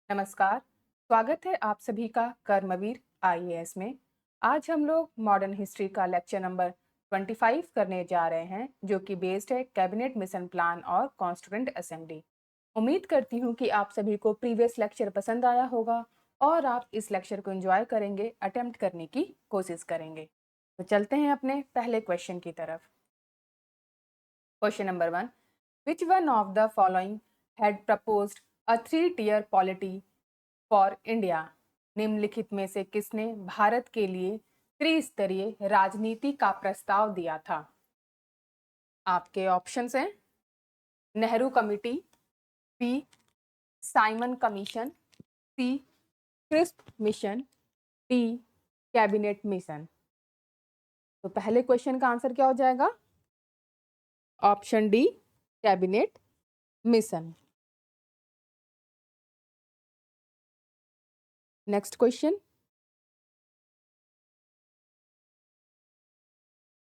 नमस्कार। स्वागत है आप सभी का कर्मवीर आईएएस में। आज हम लोग मॉडर्न हिस्ट्री का लेक्चर नंबर 25 करने जा रहे हैं, जो कि बेस्ड है कैबिनेट मिशन प्लान और कॉन्स्टिट्यूएंट असेंबली। उम्मीद करती हूँ कि आप सभी को प्रीवियस लेक्चर पसंद आया होगा और आप इस लेक्चर को एंजॉय करेंगे, अटेम्प्ट करने की कोशिश करेंगे। तो चलते हैं अपने पहले क्वेश्चन की तरफ। Question number 1, which one of the following had proposed a 3-tier polity for India? निम्नलिखित में से किसने भारत के लिए त्रिस्तरीय राजनीति का प्रस्ताव दिया था? आपके ऑप्शंस हैं Nehru committee, B Simon commission, C Cripps mission, D cabinet mission. तो पहले क्वेश्चन का आंसर क्या हो जाएगा? Option D cabinet mission. Next question,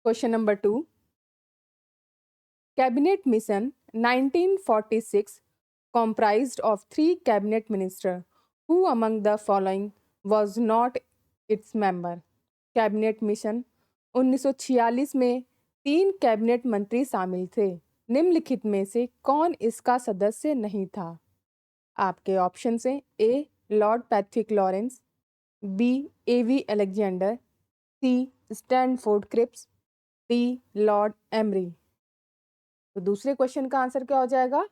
question number 2, cabinet mission 1946 comprised of 3 cabinet ministers. Who among the following was not its member? Cabinet mission 1946 में 3 cabinet मंत्री शामिल थे। निम्नलिखित में से कौन इसका सदस्य नहीं था? आपके ऑप्शन हैं A Lord Patrick Lawrence, B A V Alexander, C Stanford Cripps, D Lord Amery. तो दूसरे क्वेश्चन का आंसर क्या हो जाएगा?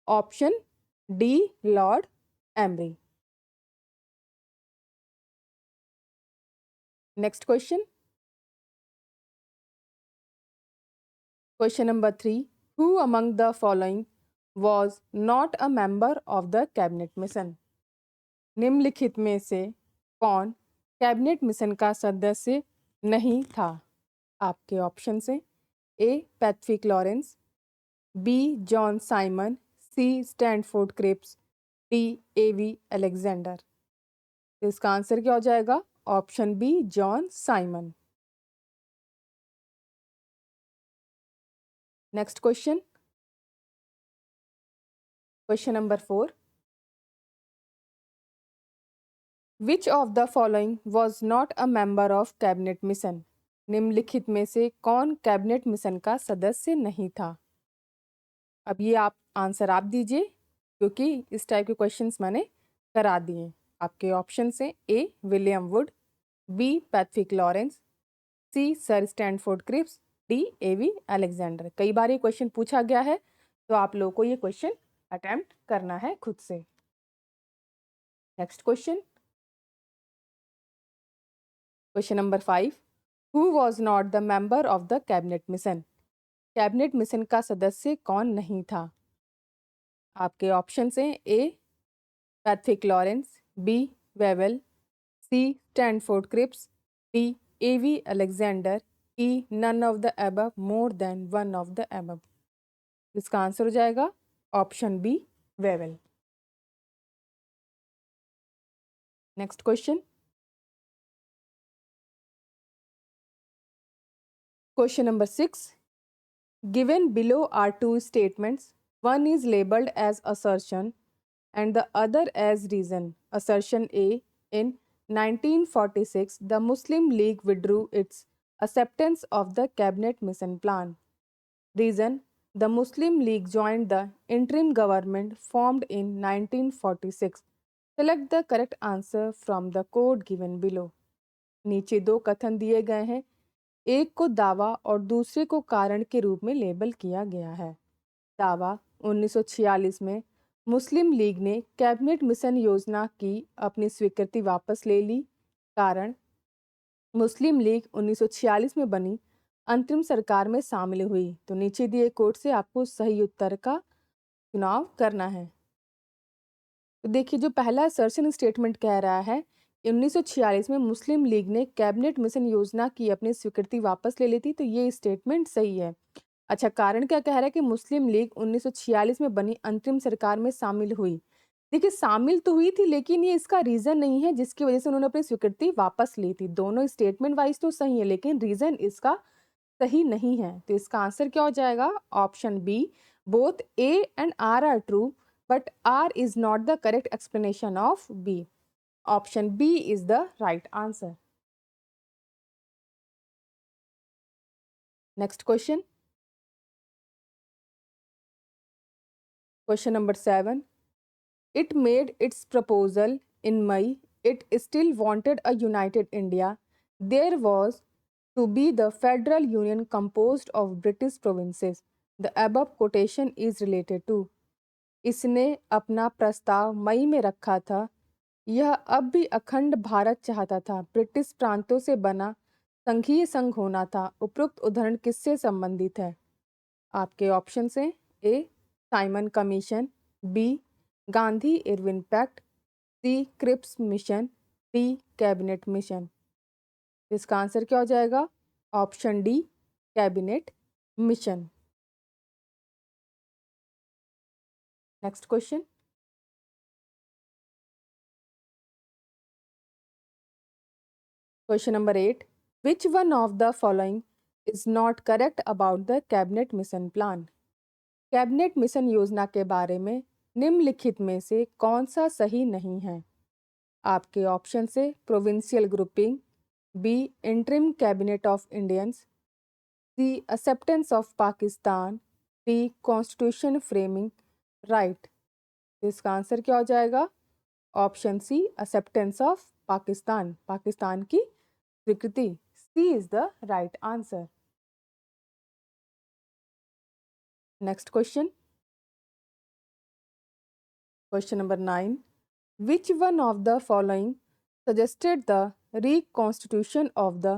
Option D Lord Amery. Next question, question number 3, who among the following was not a member of the cabinet mission? निम्नलिखित में से कौन कैबिनेट मिशन का सदस्य नहीं था? आपके ऑप्शन हैं A Patrick Lawrence, B John Simon, C Stanford Cripps, D A V Alexander. तो इसका आंसर क्या हो जाएगा? Option B John Simon. Next question, question number 4, which of the following was not a member of cabinet mission? निम्नलिखित में से कौन cabinet mission का सदस्य नहीं था? अब ये आप आंसर आप दीजिए, क्योंकि इस टाइप के क्वेश्चंस मैंने करा दिए। आपके ऑप्शन से A William Wood, B Patrick Lawrence, C Sir Stanford Cripps, D A V Alexander. कई बार ये क्वेश्चन पूछा गया है, तो आप लोगों को ये क्वेश्चन अटेम्प्ट करना है खुद से। Next question, question number 5, who was not the member of the cabinet mission? Cabinet mission का सदस्य कौन नहीं था? आपके ऑप्शन हैं A Patrick Lawrence, B Wavell, C Stanford Cripps, D A V Alexander, E none of the above, more than one of the above. इसका answer हो जाएगा option B Wavell. Next question, question number 6, given below are two statements, one is labeled as assertion and the other as reason. Assertion A, in 1946 the Muslim League withdrew its acceptance of the cabinet mission plan. Reason, the Muslim League joined the interim government formed in 1946. Select the correct answer from the code given below. नीचे दो कथन दिए गए हैं, एक को दावा और दूसरे को कारण के रूप में लेबल किया गया है। दावा, 1946 में मुस्लिम लीग ने कैबिनेट मिशन योजना की अपनी स्वीकृति वापस ले ली। कारण, मुस्लिम लीग 1946 में बनी अंतरिम सरकार में शामिल हुई। तो नीचे दिए कोड से आपको सही उत्तर का चुनाव करना है। तो देखिए, जो पहला असर्शन स्टेटमेंट कह रहा है 1946 में मुस्लिम लीग ने कैबिनेट मिशन योजना की अपनी स्वीकृति वापस ले ली थी, तो ये स्टेटमेंट सही है। अच्छा, कारण क्या कह रहा है कि मुस्लिम लीग 1946 में बनी अंतरिम सरकार में शामिल हुई। देखिए, शामिल तो हुई थी, लेकिन ये इसका रीजन नहीं है जिसकी वजह से उन्होंने अपनी स्वीकृति वापस ली थी। दोनों स्टेटमेंट वाइज तो सही है, लेकिन रीजन इसका सही नहीं है। तो इसका आंसर क्या हो जाएगा? Option B, both A and R true but R is not the correct explanation of B. Option B is the right answer. Next question. Question number 7. It made its proposal in May. It still wanted a united India. There was to be the federal union composed of British provinces. The above quotation is related to. इसने अपना प्रस्ताव मई में रखा था। यह अब भी अखंड भारत चाहता था। ब्रिटिश प्रांतों से बना संघीय संघ होना था। उपरोक्त उदाहरण किससे संबंधित है? आपके ऑप्शन हैं A Simon Commission, B Gandhi Irwin pact, C Cripps mission, D cabinet mission. इसका आंसर क्या हो जाएगा? Option D cabinet mission. Next question. Question number 8. Which one of the following is not correct about the cabinet mission plan? Cabinet mission योजना के बारे में निम्नलिखित में से कौन सा सही नहीं है? आपके ऑप्शन से provincial grouping, B interim cabinet of Indians, C acceptance of Pakistan, D constitution framing right. इसका आंसर क्या हो जाएगा? Option C acceptance of Pakistan, Pakistan की स्वीकृति। C is the right answer. Next question. Question number 9. Which one of the following suggested the reconstitution of the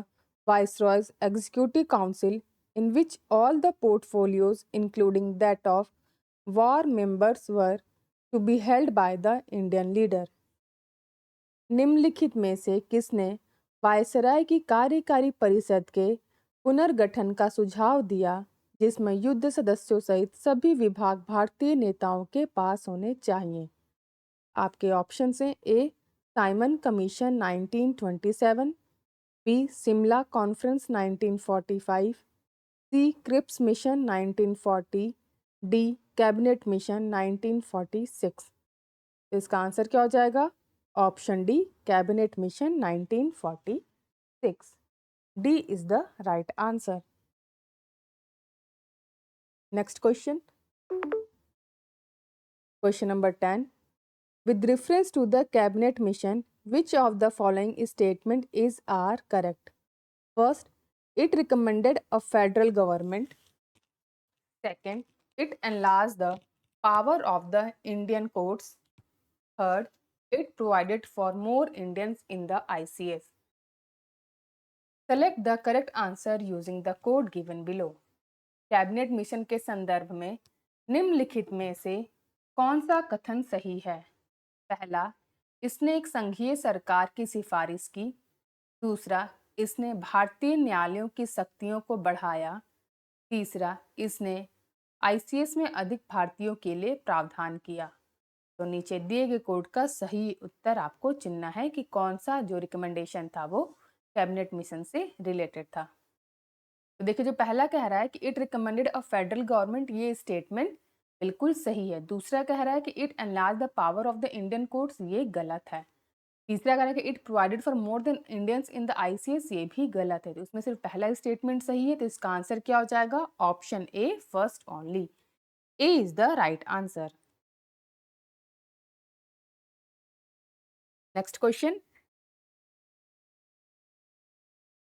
Viceroy's Executive Council in which all the portfolios including that of war members were to be held by the Indian leader? निम्नलिखित में से किसने viceroy की कार्यकारी परिषद के पुनर्गठन का सुझाव दिया जिसमें युद्ध सदस्यों सहित सभी विभाग भारतीय नेताओं के पास होने चाहिए? आपके ऑप्शन हैं A Simon Commission 1927, B Shimla conference 1945, C Cripps mission 1940, D cabinet mission 1946। इसका आंसर क्या हो जाएगा? Option D cabinet mission 1946। D is the right answer. Next question. Question number 10. With reference to the cabinet mission, which of the following statement are correct? First, it recommended a federal government. Second, it enlarged the power of the Indian courts. Third, it provided for more Indians in the ICS. Select the correct answer using the code given below. Cabinet mission के संदर्भ में निम्नलिखित में से कौन सा कथन सही है? पहला, इसने एक संघीय सरकार की सिफारिश की। दूसरा, इसने भारतीय न्यायालयों की शक्तियों को बढ़ाया। तीसरा, इसने आईसीएस में अधिक भारतीयों के लिए प्रावधान किया। तो नीचे दिए गए कोड का सही उत्तर आपको चुनना है कि कौन सा जो रिकमेंडेशन था वो कैबिनेट मिशन से रिलेटेड था। तो देखिए, जो पहला कह रहा है कि it recommended a federal government, ये स्टेटमेंट बिल्कुल सही है। दूसरा कह रहा है कि it enlarge the power of the Indian courts, ये गलत है। तीसरा कह रहा है कि it provided for more than Indians in the ICS, ये भी गलत है। तो उसमें सिर्फ पहला स्टेटमेंट सही है। तो इसका आंसर क्या हो जाएगा? Option A first only. A is the right answer. Next question.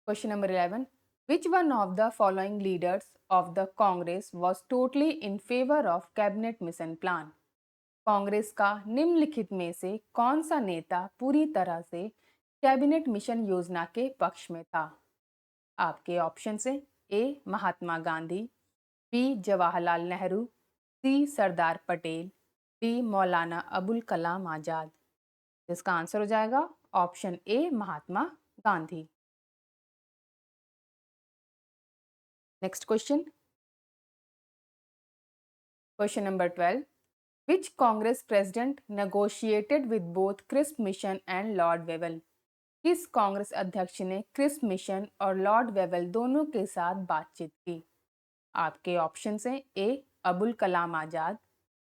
Question number 11. Which one of the following leaders of the Congress was totally in favor of cabinet mission plan? Congress का निम्नलिखित में से कौन सा नेता पूरी तरह से कैबिनेट मिशन योजना के पक्ष में था? आपके ऑप्शन हैं ए Mahatma Gandhi, B Jawaharlal Nehru, C Sardar Patel, D मौलाना अबुल कलाम आजाद। इसका आंसर हो जाएगा option A Mahatma Gandhi. Next question. Question number 12. Which Congress president negotiated with both crisp mission and Lord Wavell? किस कांग्रेस अध्यक्ष ने क्रिस्प मिशन और लॉर्ड वेवल दोनों के साथ बातचीत की? आपके ऑप्शन हैं ए अबुल कलाम आजाद,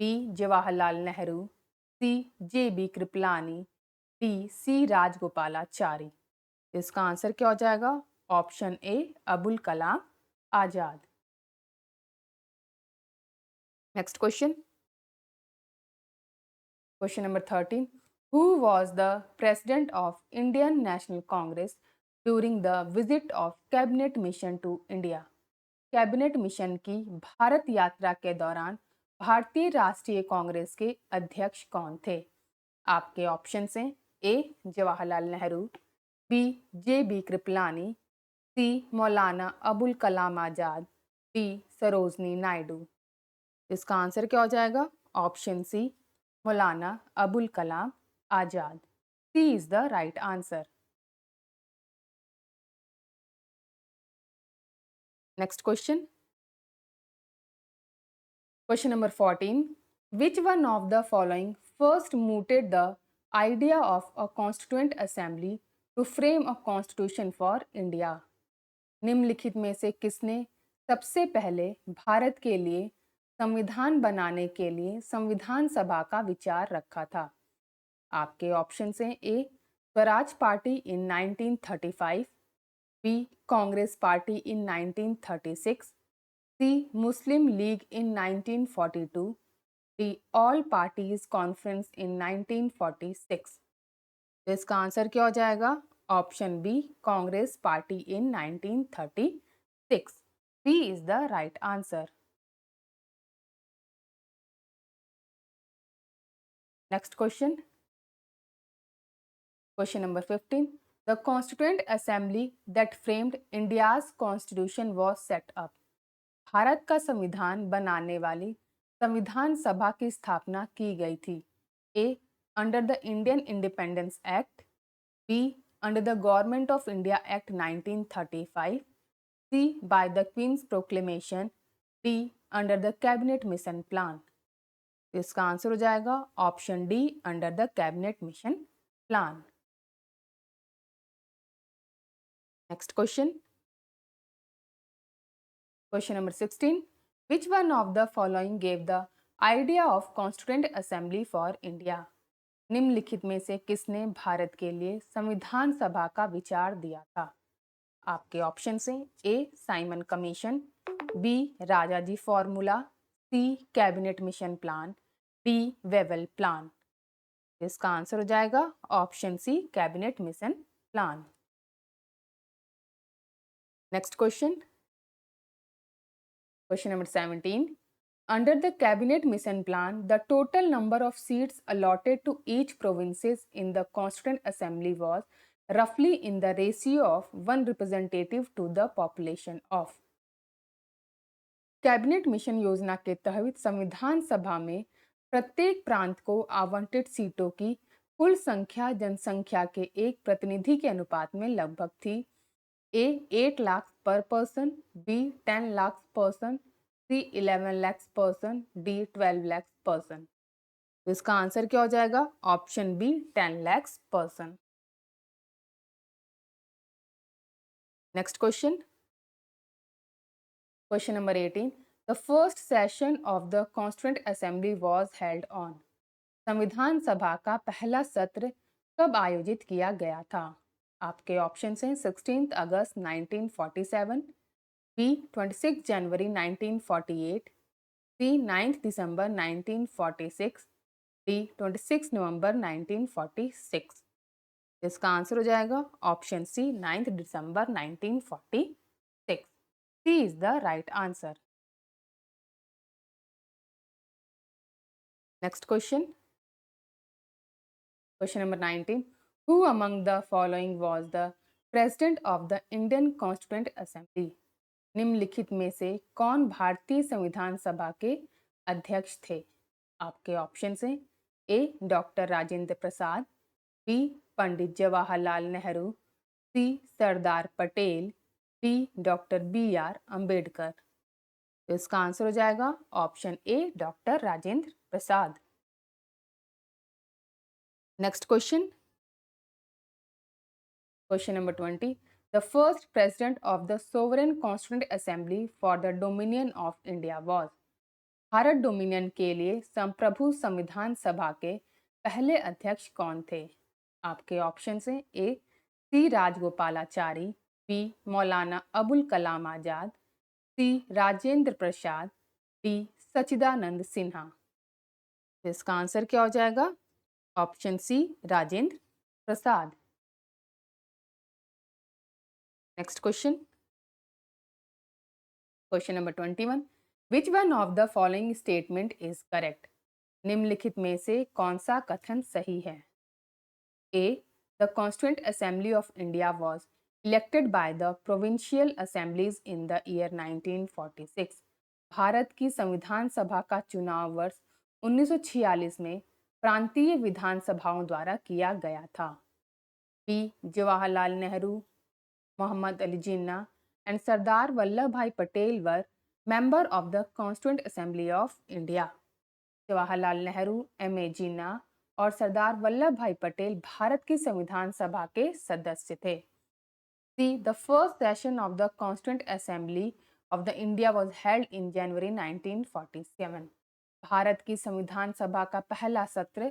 बी जवाहरलाल नेहरू, सी JB Kripalani, D C Rajagopalachari. इसका आंसर क्या हो जाएगा? Option A Abul Kalam Azad. Next question, question number 13, who was the president of Indian National Congress during the visit of cabinet mission to India? Cabinet mission की भारत यात्रा के दौरान भारतीय राष्ट्रीय कांग्रेस के अध्यक्ष कौन थे? आपके ऑप्शन हैं A Jawaharlal Nehru, B JB Kripalani, C Maulana Abul Kalam Azad, D Sarojini Naidu. इसका आंसर क्या हो जाएगा? Option C Maulana Abul Kalam Azad. C is the right answer. Next question, question number 14, which one of the following first mooted the idea of a constituent assembly to frame a constitution for India? निम्नलिखित में से किसने सबसे पहले भारत के लिए संविधान बनाने के लिए संविधान सभा का विचार रखा था? आपके ऑप्शन हैं A Swaraj party in 1935, B Congress party in 1936, C Muslim League in 1942, D all parties conference in 1946। तो इसका आंसर क्या हो जाएगा? Option B Congress party in 1936। B is the right answer. Next question, question number 15, the constituent assembly that framed India's constitution was set up. Bharat का संविधान बनाने वाली संविधान सभा की स्थापना की गई थी? A under the Indian independence act, B under the government of India act 1935, C by the queen's proclamation, D under the cabinet mission plan. इसका आंसर हो जाएगा option D under the cabinet mission plan. Next question, question number 16, which one of the following gave the idea of constituent assembly for India? निम्नलिखित में से किसने भारत के लिए संविधान सभा का विचार दिया था? आपके ऑप्शन हैं A Simon Commission, B Rajaji formula, C cabinet mission plan, D Wavell plan. इसका आंसर हो जाएगा option C cabinet mission plan. Next question, question number 17, under the cabinet mission plan the total number of seats allotted to each provinces in the constituent assembly was roughly in the ratio of one representative to the population of। Cabinet mission योजना के तहत संविधान सभा में प्रत्येक प्रांत को आवंटित सीटों की कुल संख्या जनसंख्या के एक प्रतिनिधि के अनुपात में लगभग थी? ए 8 lakh per person, B 10 lakh person, C 11 lakh person, D 12 lakh person. तो इसका आंसर क्या हो जाएगा? Option B 10 lakh person. Next question, question number 18, the first session of the constituent assembly was held on. संविधान सभा का पहला सत्र कब आयोजित किया गया था? आपके ऑप्शन हैं 16 अगस्त 1947, बी 26 जनवरी 1948, सी 9 दिसंबर 1946, डी 26 नवंबर 1946। इसका आंसर हो जाएगा option C 9 December 1946। C is the right answer. Next question, question number 19, who among the following was the president of the Indian constituent assembly? निम्नलिखित में से कौन भारतीय संविधान सभा के अध्यक्ष थे? आपके ऑप्शन हैं A doctor Rajendra Prasad, B Pandit Jawaharlal Nehru, C Sardar Patel, D doctor BR Ambedkar. तो इसका आंसर हो जाएगा option A doctor Rajendra Prasad. Next question, question number 20, the first president of the sovereign constituent assembly for the dominion of India was. Bharat dominion के लिए संप्रभु संविधान सभा के पहले अध्यक्ष कौन थे? आपके ऑप्शन हैं ए सी Rajagopalachari, B Maulana Abul Kalam Azad, C Rajendra Prasad, D Sachchidananda Sinha. तो इसका आंसर क्या हो जाएगा? Option C Rajendra Prasad. Next question, question number 21, which one of the following statement is correct? निम्नलिखित में से कौन सा कथन सही है? A. The Constituent Assembly of India was elected by the Provincial Assemblies in the year 1946. Bharat की संविधान सभा का चुनाव वर्ष 1946 में प्रांतीय विधानसभाओं द्वारा किया गया था। B. Jawaharlal Nehru, Muhammad Ali Jinnah and Sardar Vallabhbhai Patel were member of the Constituent Assembly of India. Jawaharlal Nehru, M.A. जिन्ना और सरदार वल्लभ भाई पटेल भारत की संविधान सभा के सदस्य थे। C the first session of the constituent assembly of the India was held in January 1947। Bharat की संविधान सभा का पहला सत्र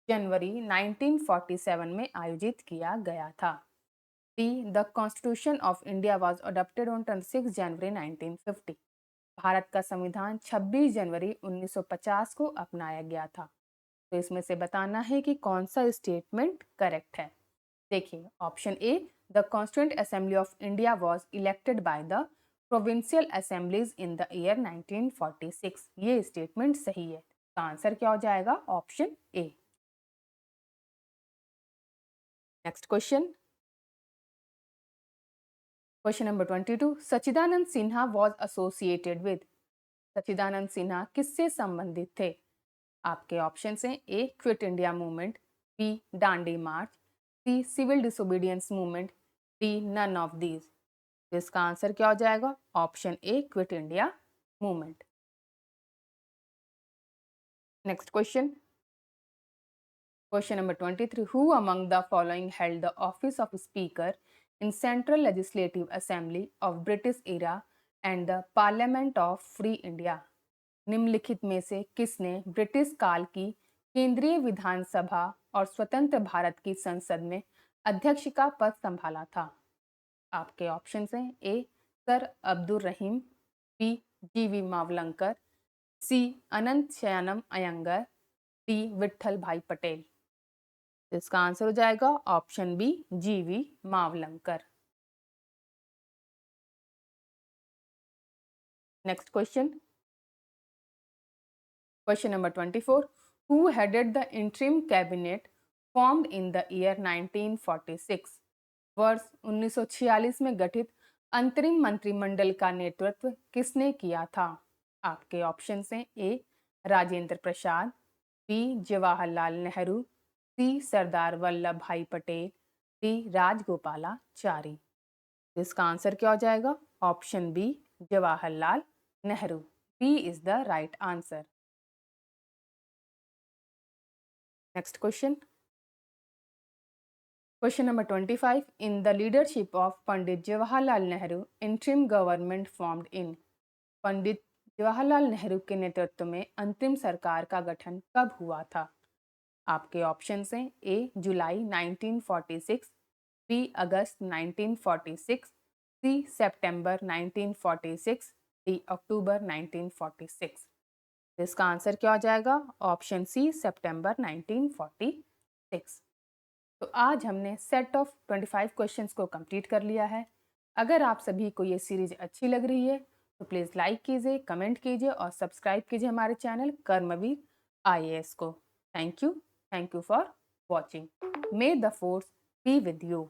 जनवरी 1947 में आयोजित किया गया था। D the constitution of India was adopted on 26 जनवरी 1950। भारत का संविधान 26 जनवरी 1950 को अपनाया गया था। तो इसमें से बताना है कि कौन सा स्टेटमेंट करेक्ट है। देखिए option A the constituent assembly of India was elected by the provincial assemblies in the year 1946, ये स्टेटमेंट सही है। तो आंसर क्या हो जाएगा? Option A. Next question, question number 22, Sachchidananda Sinha was associated with. Sachchidananda Sinha किससे संबंधित थे? आपके ऑप्शन हैं A quit India movement, B Dandi march, C civil disobedience movement, D none of these. तो इसका आंसर क्या हो जाएगा? Option A quit India movement. Next question, question number 23, who among the following held the office of speaker in central legislative assembly of British era and the parliament of free India? निम्नलिखित में से किसने British काल की केंद्रीय विधानसभा और स्वतंत्र भारत की संसद में अध्यक्ष का पद संभाला था? आपके ऑप्शन हैं ए सर अब्दुल रहीम, बी जीवी मावलंकर, सी अनंत शयनम अयंगर, डी विट्ठल भाई पटेल। तो इसका आंसर हो जाएगा ऑप्शन बी जीवी Mavalankar. Next question, question number 24, who headed the interim cabinet formed in the year 1946? वर्ष 1946 में गठित अंतरिम मंत्रिमंडल का नेतृत्व किसने किया था? आपके ऑप्शन हैं A Rajendra Prasad, B Jawaharlal Nehru, C Sardar Vallabh Bhai Patel, D Rajagopalachari. इसका आंसर क्या हो जाएगा? Option B Jawaharlal Nehru. B is the right answer. Next question. Question number 25. In the leadership of Pandit Jawaharlal Nehru, interim government formed in. पंडित जवाहरलाल नेहरू के नेतृत्व में अंतरिम सरकार का गठन कब हुआ था? आपके ऑप्शन हैं ए जुलाई 1946, बी अगस्त 1946, सी सितंबर 1946, डी अक्टूबर 1946। इसका आंसर क्या हो जाएगा? ऑप्शन सी सितंबर 1946। तो आज हमने सेट ऑफ 25 क्वेश्चंस को कंप्लीट कर लिया है। अगर आप सभी को ये सीरीज अच्छी लग रही है तो प्लीज़ लाइक कीजिए, कमेंट कीजिए और सब्सक्राइब कीजिए हमारे चैनल कर्मवीर IAS को। Thank you for watching. May the force be with you.